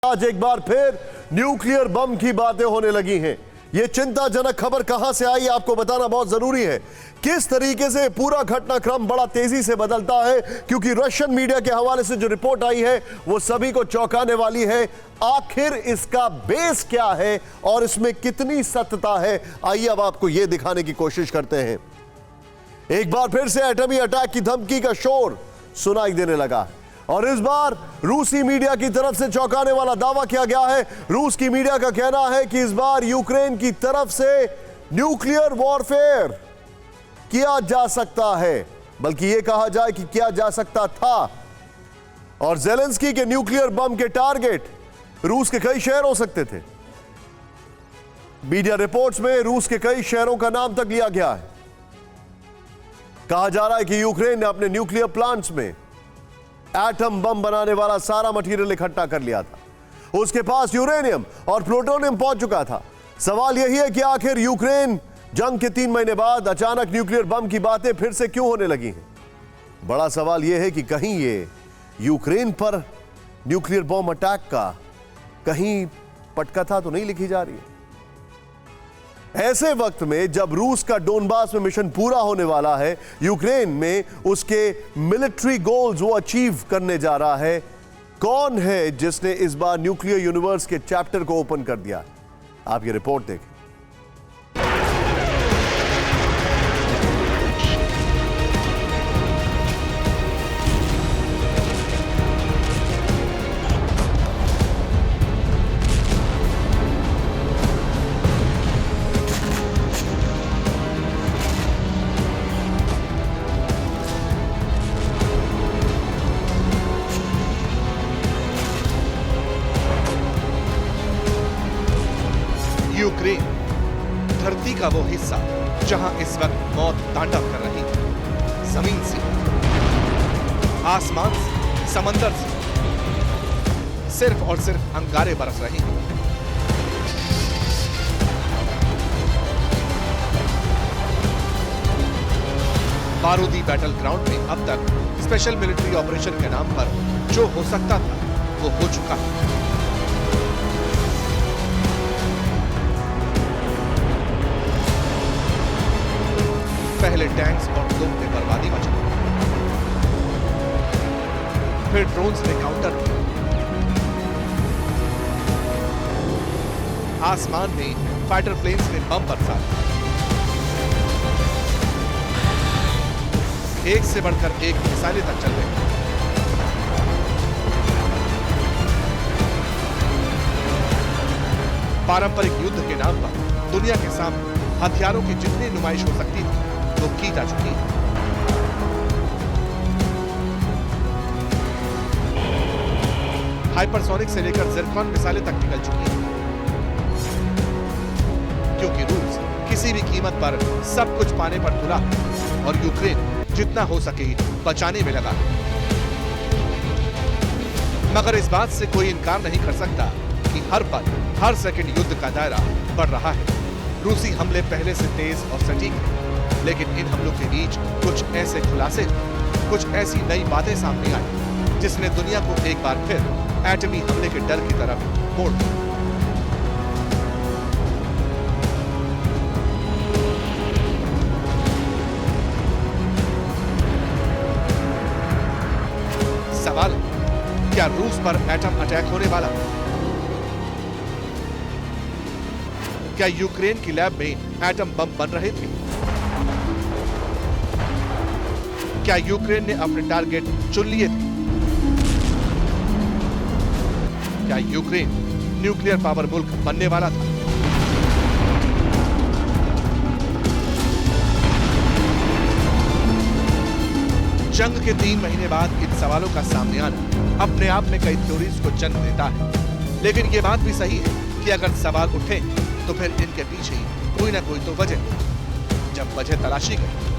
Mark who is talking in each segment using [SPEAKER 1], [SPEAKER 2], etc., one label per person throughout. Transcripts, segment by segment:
[SPEAKER 1] आज एक बार फिर न्यूक्लियर बम की बातें होने लगी हैं। यह चिंताजनक खबर कहां से आई आपको बताना बहुत जरूरी है। किस तरीके से पूरा घटनाक्रम बड़ा तेजी से बदलता है, क्योंकि रशियन मीडिया के हवाले से जो रिपोर्ट आई है वो सभी को चौंकाने वाली है। आखिर इसका बेस क्या है और इसमें कितनी सत्यता है, आइए अब आपको यह दिखाने की कोशिश करते हैं। एक बार फिर से एटमी अटैक की धमकी का शोर सुनाई देने लगा और इस बार रूसी मीडिया की तरफ से चौंकाने वाला दावा किया गया है। रूस की मीडिया का कहना है कि इस बार यूक्रेन की तरफ से न्यूक्लियर वॉरफेयर किया जा सकता है, बल्कि यह कहा जाए कि किया जा सकता था। और ज़ेलेंस्की के न्यूक्लियर बम के टारगेट रूस के कई शहर हो सकते थे। मीडिया रिपोर्ट्स में रूस के कई शहरों का नाम तक लिया गया है। कहा जा रहा है कि यूक्रेन ने अपने न्यूक्लियर प्लांट्स में एटम बम बनाने वाला सारा मटेरियल इकट्ठा कर लिया था। उसके पास यूरेनियम और प्लूटोनियम पहुंच चुका था। सवाल यही है कि आखिर यूक्रेन जंग के 3 महीने बाद अचानक न्यूक्लियर बम की बातें फिर से क्यों होने लगी हैं। बड़ा सवाल यह है कि कहीं ये यूक्रेन पर न्यूक्लियर बम अटैक का कहीं पटकथा तो नहीं लिखी जा रही है। ऐसे वक्त में जब रूस का डोनबास में मिशन पूरा होने वाला है, यूक्रेन में उसके मिलिट्री गोल्स वो अचीव करने जा रहा है, कौन है जिसने इस बार न्यूक्लियर यूनिवर्स के चैप्टर को ओपन कर दिया? आप ये रिपोर्ट देखें।
[SPEAKER 2] यूक्रेन धरती का वो हिस्सा जहां इस वक्त मौत तांडव कर रही है। जमीन से, आसमान से, समंदर से सिर्फ और सिर्फ अंगारे बरस रहे हैं। बारूदी बैटल ग्राउंड में अब तक स्पेशल मिलिट्री ऑपरेशन के नाम पर जो हो सकता था वो हो चुका है। पहले टैंक्स और तोप ने बर्बादी मचाई, फिर ड्रोन्स ने काउंटर किया, आसमान में फाइटर प्लेन्स ने बम बरसाए, एक से बढ़कर एक मिसाइलें तक चल रही। पारंपरिक युद्ध के नाम पर दुनिया के सामने हथियारों की जितनी नुमाइश हो सकती थी वो की जा चुकी है। हाइपरसोनिक से लेकर ज़िरकॉन मिसाइलें तक निकल चुकी हैं, क्योंकि रूस किसी भी कीमत पर सब कुछ पाने पर तुला और यूक्रेन जितना हो सके बचाने में लगा। मगर इस बात से कोई इनकार नहीं कर सकता कि हर पल, हर सेकंड युद्ध का दायरा बढ़ रहा है। रूसी हमले पहले से तेज और सटीक हैं, लेकिन इन हमलों के बीच कुछ ऐसे खुलासे, कुछ ऐसी नई बातें सामने आई जिसने दुनिया को एक बार फिर एटमी हमले के डर की तरफ मोड़ दिया। सवाल, क्या रूस पर एटम अटैक होने वाला? क्या यूक्रेन की लैब में एटम बम बन रहे थे? क्या यूक्रेन ने अपने टारगेट चुन लिए थे? क्या यूक्रेन न्यूक्लियर पावर मुल्क बनने वाला था? जंग के 3 महीने बाद इन सवालों का सामने आना अपने आप में कई थ्योरीज को जन्म देता है, लेकिन यह बात भी सही है कि अगर सवाल उठे तो फिर इनके पीछे कोई ना कोई तो वजह। जब वजह तलाशी गई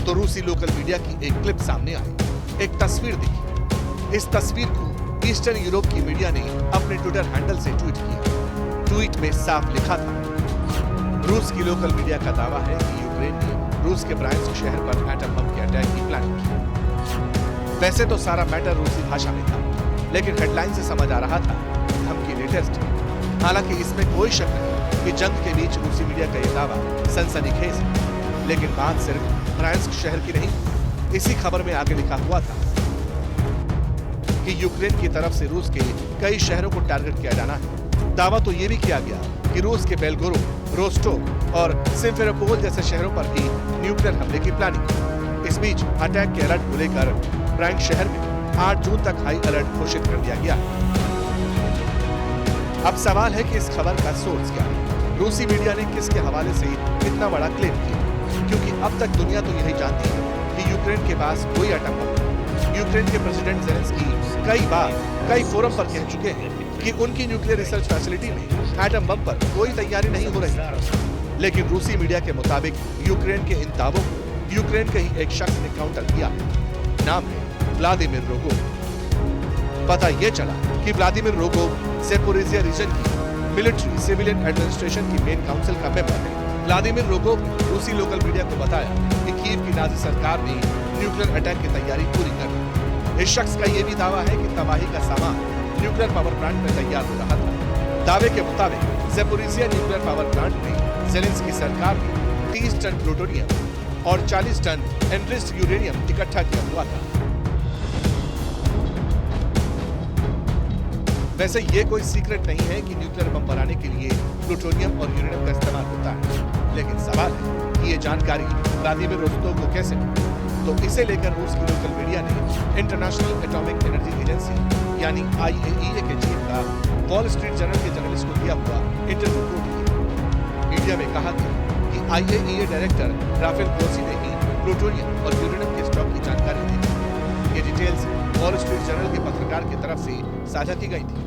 [SPEAKER 2] तो रूसी लोकल मीडिया की एक क्लिप सामने आई, एक तस्वीर दिखी। इस तस्वीर को ईस्टर्न यूरोप की मीडिया ने अपने ट्विटर हैंडल से ट्वीट किया। ट्वीट में साफ लिखा था, रूस की लोकल मीडिया का दावा है कि यूक्रेन ने रूस के ब्रायंस्क शहर पर एटम बम के अटैक की प्लानिंग की। वैसे तो सारा मैटर रूसी भाषा में था, लेकिन हेडलाइन से समझ आ रहा था धमकी लेटेस्ट है। हालांकि इसमें कोई शक नहीं कि जंग के बीच रूसी मीडिया का यह दावा सनसनीखेज है, लेकिन बात सिर्फ ब्रायंस्क शहर की नहीं। इसी खबर में आगे लिखा हुआ था कि यूक्रेन की तरफ से रूस के कई शहरों को टारगेट किया जाना है। दावा तो ये भी किया गया कि रूस के बेलगोरोड, रोस्टोव और सिम्फेरोपोल जैसे शहरों पर भी न्यूक्लियर हमले की प्लानिंग। इस बीच अटैक के अलर्ट को लेकर ब्रायंस्क शहर में 8 जून तक हाई अलर्ट घोषित कर दिया गया। अब सवाल है कि इस खबर का सोर्स क्या है, रूसी मीडिया ने किसके हवाले से इतना बड़ा क्लेम किया, क्योंकि अब तक दुनिया तो यही जानती है कि यूक्रेन के पास कोई एटम बम नहीं। यूक्रेन के प्रेसिडेंट ज़ेलेंस्की कई बार कई फोरम पर कह चुके हैं कि उनकी न्यूक्लियर रिसर्च फैसिलिटी में एटम बम पर कोई तैयारी नहीं हो रही। लेकिन रूसी मीडिया के मुताबिक यूक्रेन के इन दावों को यूक्रेन के ही एक शख्स ने काउंटर किया। नाम है व्लादिमीर रोगोव। पता यह चला कि व्लादिमीर रोगोव ज़ेपोरिजिया रीजन की मिलिट्री सिविलियन एडमिनिस्ट्रेशन की मेन काउंसिल का मेंबर है। व्लादिमीर रोगोव ने रूसी लोकल मीडिया को बताया कि कीव की नाजी सरकार ने न्यूक्लियर अटैक की तैयारी पूरी कर ली। इस शख्स का यह भी दावा है कि तबाही का सामान न्यूक्लियर पावर प्लांट में तैयार हो रहा था। दावे के मुताबिक ज़ेपोरिजिया न्यूक्लियर पावर प्लांट में ज़ेलेंस्की सरकार ने 30 टन प्लूटोनियम और 40 टन एनरिच्ड यूरेनियम इकट्ठा किया हुआ था। वैसे ये कोई सीक्रेट नहीं है कि न्यूक्लियर बम बनाने के लिए प्लूटोनियम और यूरेनियम का इस्तेमाल होता है, लेकिन सवाल है कि ये जानकारी व्लादिमीर रोस्टोव को कैसे मिली। तो इसे लेकर रूस की लोकल मीडिया ने इंटरनेशनल एटॉमिक एनर्जी एजेंसी यानी IAEA के चीफ का वॉल स्ट्रीट जर्नल के जर्नलिस्ट को दिया हुआ इंटरव्यू कोट किया। मीडिया में कहा गया कि IAEA डायरेक्टर राफेल ग्रोसी ने ही प्लूटोनियम और यूरेनियम के स्टॉक की जानकारी दी। ये डिटेल्स वॉल स्ट्रीट जर्नल के पत्रकार की तरफ से साझा की गई थी।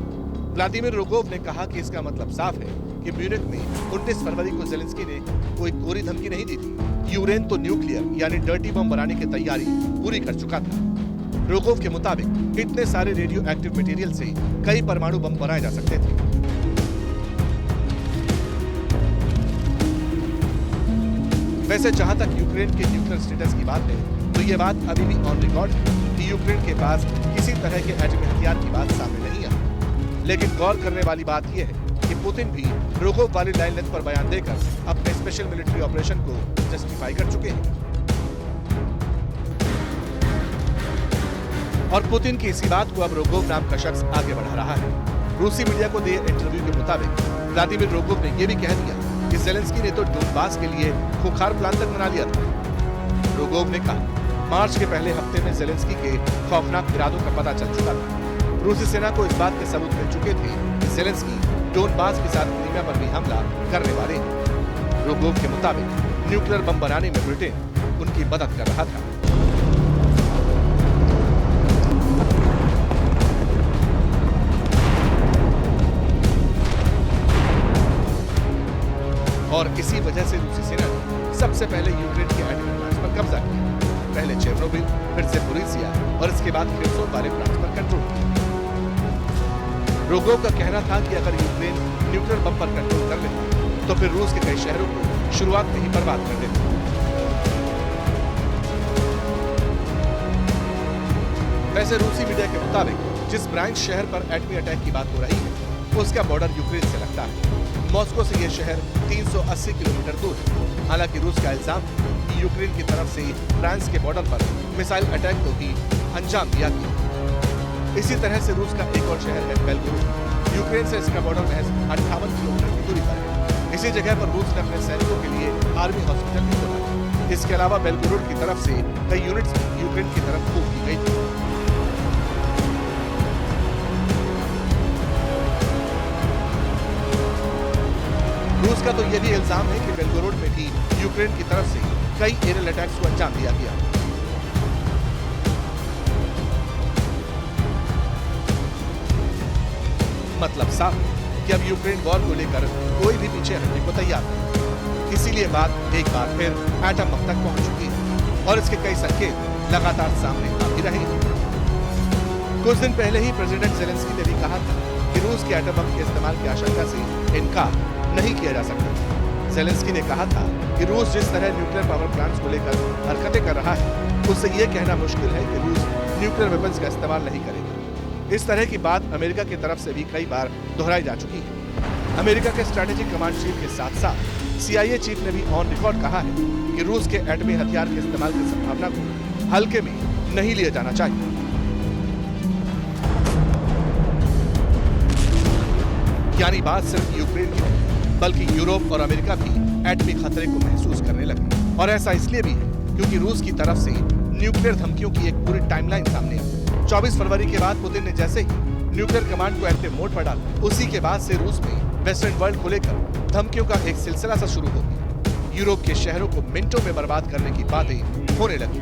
[SPEAKER 2] व्लादिमीर रोगोव ने कहा कि इसका मतलब साफ है कि म्यूनिख में 19 फरवरी को ज़ेलेंस्की ने कोई कोरी धमकी नहीं दी थी। यूक्रेन तो न्यूक्लियर यानी डर्टी बम बनाने की तैयारी पूरी कर चुका था। रोगोव के मुताबिक इतने सारे रेडियो एक्टिव मटेरियल से कई परमाणु बम बनाए जा सकते थे। वैसे जहां तक यूक्रेन के न्यूक्लियर स्टेटस की बात है, तो ये बात अभी भी ऑन रिकॉर्ड है कि यूक्रेन के पास किसी तरह के एटमी हथियार की बात सामने नहीं आई। लेकिन गौर करने वाली बात यह है कि पुतिन भी रोगोव वाली लाइन लेंथ पर बयान देकर अपने स्पेशल मिलिट्री ऑपरेशन को जस्टिफाई कर चुके हैं। और पुतिन की इसी बात को अब रोगोव नाम का शख्स आगे बढ़ा रहा है। रूसी मीडिया को दिए इंटरव्यू के मुताबिक व्लादिमीर रोगोव ने यह भी कह दिया कि ज़ेलेंस्की ने तो डोनबास के लिए खूंखार प्लान तक बना लिया था। रोगोव ने कहा, मार्च के पहले हफ्ते में ज़ेलेंस्की के खौफनाक इरादों का पता चल चुका था। रूसी सेना को इस बात के सबूत मिल चुके थे कि ज़ेलेंस्की डोनबास के साथ क्रीमिया पर भी हमला करने वाले हैं। रोगोव के मुताबिक न्यूक्लियर बम बनाने में ब्रिटेन उनकी मदद कर रहा था। और इसी वजह से रूसी सेना ने सबसे पहले यूक्रेन के एटमी प्लांट्स पर कब्जा किया। पहले चेर्नोबिल, फिर ज़ेपोरिजिया और इसके बाद खेर्सोन वाले प्लांट्स पर कंट्रोल किया। रोगोव का कहना था कि अगर यूक्रेन न्यूक्लियर बम पर कंट्रोल कर लेता तो फिर रूस के कई शहरों को शुरुआत में ही बर्बाद कर देता। वैसे रूसी मीडिया के मुताबिक जिस ब्रायंस्क शहर पर एटमी अटैक की बात हो रही है उसका बॉर्डर यूक्रेन से लगता है। मॉस्को से यह शहर 380 किलोमीटर दूर है। हालांकि रूस का इल्जाम है कि यूक्रेन की तरफ से फ्रांस के बॉर्डर पर मिसाइल अटैक को भी अंजाम दिया गया। इसी तरह से रूस का एक और शहर है बेलगोरोड। यूक्रेन से इसका बॉर्डर महज 58 किलोमीटर की दूरी पर है। इसी जगह पर रूस ने अपने सैनिकों के लिए आर्मी हॉस्पिटल भी खोला है। इसके अलावा बेलगोरोड की तरफ से कई यूनिट्स यूक्रेन की तरफ मूव की गई थी। रूस का तो यह भी इल्जाम है कि बेलगोरोड में भी यूक्रेन की तरफ से कई एरियल अटैक्स को अंजाम दिया गया। मतलब साफ है कि अब यूक्रेन वॉर को लेकर कोई भी पीछे हटने को तैयार नहीं। इसीलिए बात एक बार फिर एटम बम तक पहुंच चुकी है और इसके कई संकेत लगातार सामने आ भी रहे हैं। कुछ दिन पहले ही प्रेसिडेंट ज़ेलेंस्की ने भी कहा था कि रूस के एटम बम के इस्तेमाल की आशंका से इनकार नहीं किया जा सकता। ज़ेलेंस्की ने कहा था कि रूस जिस तरह न्यूक्लियर पावर प्लांट्स को लेकर हरकतें कर रहा है उससे यह कहना मुश्किल है कि रूस न्यूक्लियर वेपन्स का इस्तेमाल नहीं करेगा। इस तरह की बात अमेरिका की तरफ से भी कई बार दोहराई जा चुकी है। अमेरिका के स्ट्रेटेजिक कमांड चीफ के साथ साथ CIA चीफ ने भी ऑन रिकॉर्ड कहा है कि रूस के एटमी हथियार के इस्तेमाल की संभावना को हल्के में नहीं लिया जाना चाहिए। यानी बात सिर्फ यूक्रेन की नहीं, बल्कि यूरोप और अमेरिका भी एटमी खतरे को महसूस करने लगे। और ऐसा इसलिए भी है क्योंकि रूस की तरफ से न्यूक्लियर धमकियों की एक पूरी टाइमलाइन सामने आई। 24 फरवरी के बाद पुतिन ने जैसे ही न्यूक्लियर कमांड को एक्टिव मोड पर डाला, उसी के बाद से रूस में वेस्टर्न वर्ल्ड को लेकर धमकियों का एक सिलसिला सा शुरू हो गया। यूरोप के शहरों को मिनटों में बर्बाद करने की बातें होने लगी।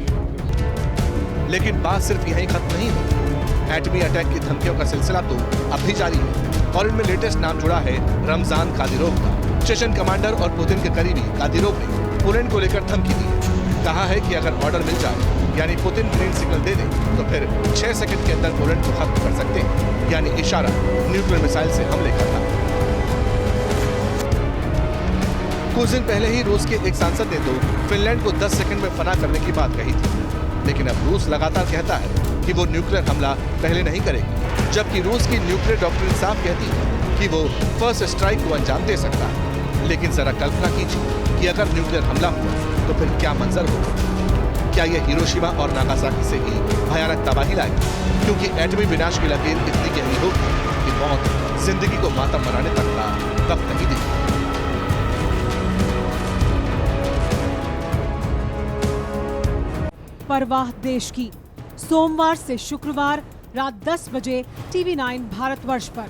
[SPEAKER 2] लेकिन बात सिर्फ यहीं खत्म नहीं हुई। एटमी अटैक की धमकियों का सिलसिला तो अब भी जारी है और इनमें लेटेस्ट नाम जुड़ा है रमजान कादिरोव का। चेचन कमांडर और पुतिन के करीबी कादिरोव ने पोलैंड को लेकर धमकी दी। कहा है कि अगर ऑर्डर मिल जाए, यानी पुतिन ग्रीन सिग्नल दे दे, तो फिर 6 सेकंड के अंदर पोलैंड को खत्म कर सकते हैं। यानी इशारा न्यूक्लियर मिसाइल से हमले का था। कुछ दिन पहले ही रूस के एक सांसद ने तो फिनलैंड को 10 सेकंड में फना करने की बात कही थी। लेकिन अब रूस लगातार कहता है कि वो न्यूक्लियर हमला पहले नहीं करेगी, जबकि रूस की न्यूक्लियर डॉक्ट्रिन साफ कहती है कि वो फर्स्ट स्ट्राइक को अंजाम दे सकता है। लेकिन जरा कल्पना कीजिए कि अगर न्यूक्लियर हमला हुआ तो फिर क्या मंजर होगा। क्या यह हिरोशिमा और नागासाकी से ही भयानक तबाही लाएगी? क्योंकि एटमी विनाश की लकीर इतनी गहरी होगी कि मौत जिंदगी को मातम मनाने तक का वक्त नहीं देगी।
[SPEAKER 3] परवाह देश की, सोमवार से शुक्रवार रात 10 बजे TV9 भारतवर्ष पर।